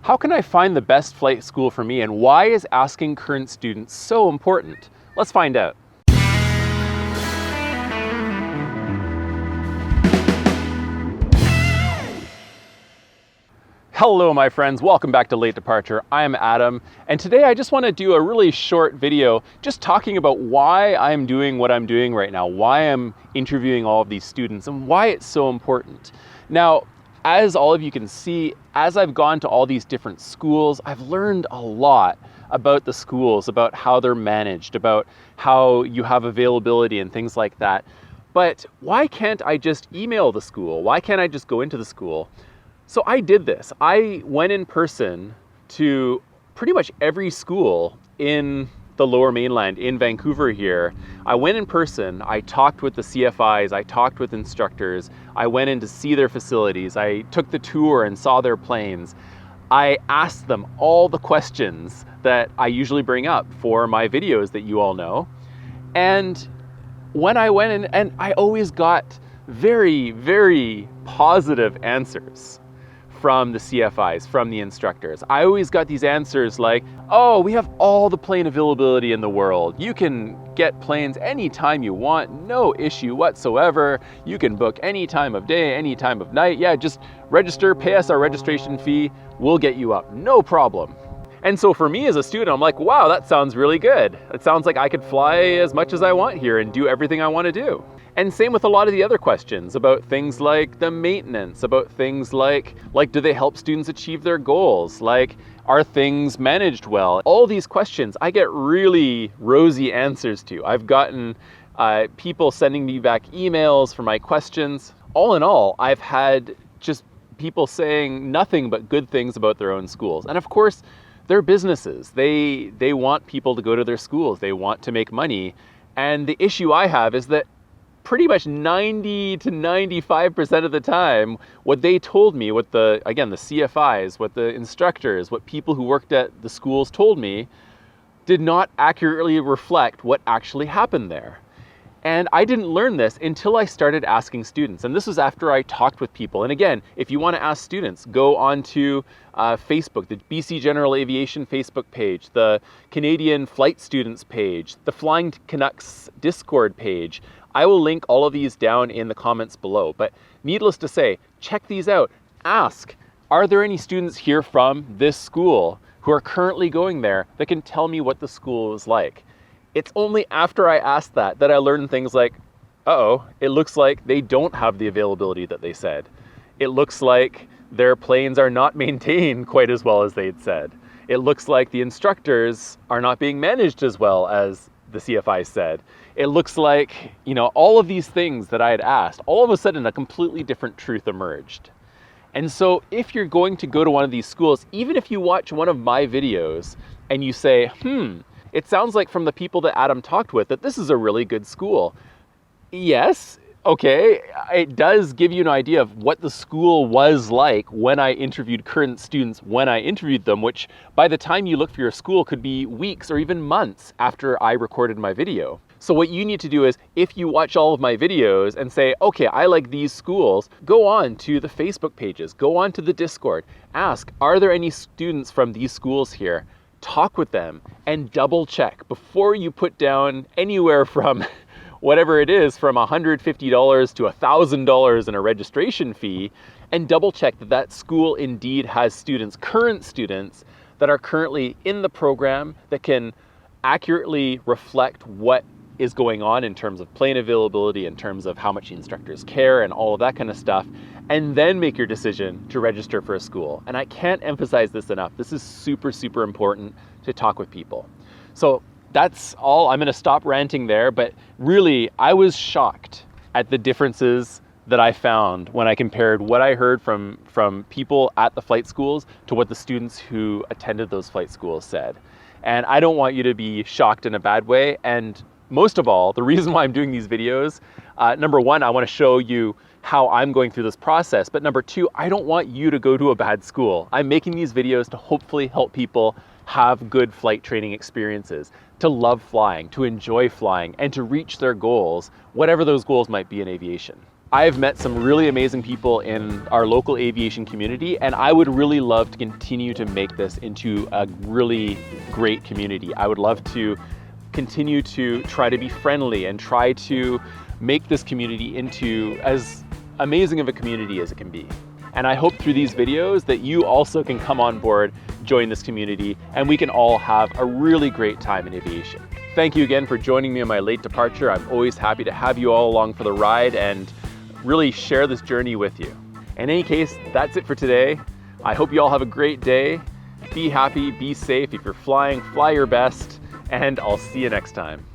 How can I find the best flight school for me, and why is asking current students so important? Let's find out. Hello my friends, welcome back to Late Departure. I'm Adam, and today I just want to do a really short video just talking about why I'm doing what I'm doing right now, why I'm interviewing all of these students, and why it's so important. Now, as all of you can see, as I've gone to all these different schools, I've learned a lot about the schools, about how they're managed, about how you have availability and things like that. But why can't I just email the school? Why can't I just go into the school? So I did this. I went in person to pretty much every school in the Lower Mainland, in Vancouver here. I went in person, I talked with the CFIs, I talked with instructors, I went in to see their facilities, I took the tour and saw their planes. I asked them all the questions that I usually bring up for my videos that you all know. And when I went in, and I always got very, very positive answers from the CFIs, from the instructors. I always got these answers like, oh, we have all the plane availability in the world. You can get planes anytime you want, no issue whatsoever. You can book any time of day, any time of night. Yeah, just register, pay us our registration fee, we'll get you up, no problem. And so for me as a student, I'm like, wow, that sounds really good. It sounds like I could fly as much as I want here and do everything I want to do. And same with a lot of the other questions about things like the maintenance, about things like do they help students achieve their goals? Like, are things managed well? All these questions I get really rosy answers to. I've gotten people sending me back emails for my questions. All in all, I've had just people saying nothing but good things about their own schools. And of course, they're businesses. They want people to go to their schools. They want to make money. And the issue I have is that pretty much 90 to 95% of the time, what they told me, what the CFIs, what the instructors, what people who worked at the schools told me, did not accurately reflect what actually happened there. And I didn't learn this until I started asking students. And this was after I talked with people. And again, if you want to ask students, go onto Facebook, the BC General Aviation Facebook page, the Canadian Flight Students page, the Flying Canucks Discord page. I will link all of these down in the comments below. But needless to say, check these out. Ask, are there any students here from this school who are currently going there that can tell me what the school is like? It's only after I asked that I learned things like, uh-oh, it looks like they don't have the availability that they said. It looks like their planes are not maintained quite as well as they'd said. It looks like the instructors are not being managed as well as the CFI said. It looks like, all of these things that I had asked, all of a sudden a completely different truth emerged. And so if you're going to go to one of these schools, even if you watch one of my videos and you say, it sounds like from the people that Adam talked with that this is a really good school. Yes, okay, it does give you an idea of what the school was like when I interviewed current students, when I interviewed them, which by the time you look for your school could be weeks or even months after I recorded my video. So what you need to do is, if you watch all of my videos and say, okay, I like these schools, go on to the Facebook pages, go on to the Discord, ask, are there any students from these schools here? Talk with them and double check before you put down anywhere from whatever it is, from $150 to $1,000 in a registration fee, and double check that that school indeed has students, current students, that are currently in the program that can accurately reflect what is going on in terms of plane availability, in terms of how much the instructors care and all of that kind of stuff, and then make your decision to register for a school. And I can't emphasize this enough. This is super, super important to talk with people. So that's all. I'm going to stop ranting there, but really I was shocked at the differences that I found when I compared what I heard from people at the flight schools to what the students who attended those flight schools said. And I don't want you to be shocked in a bad way. And most of all, the reason why I'm doing these videos, number one, I want to show you how I'm going through this process. But number two, I don't want you to go to a bad school. I'm making these videos to hopefully help people have good flight training experiences, to love flying, to enjoy flying, and to reach their goals, whatever those goals might be in aviation. I've met some really amazing people in our local aviation community, and I would really love to continue to make this into a really great community. I would love to continue to try to be friendly and try to make this community into as amazing of a community as it can be. And I hope through these videos that you also can come on board, join this community, and we can all have a really great time in aviation. Thank you again for joining me on my late departure. I'm always happy to have you all along for the ride and really share this journey with you. In any case, that's it for today. I hope you all have a great day. Be happy, be safe. If you're flying, fly your best, and I'll see you next time.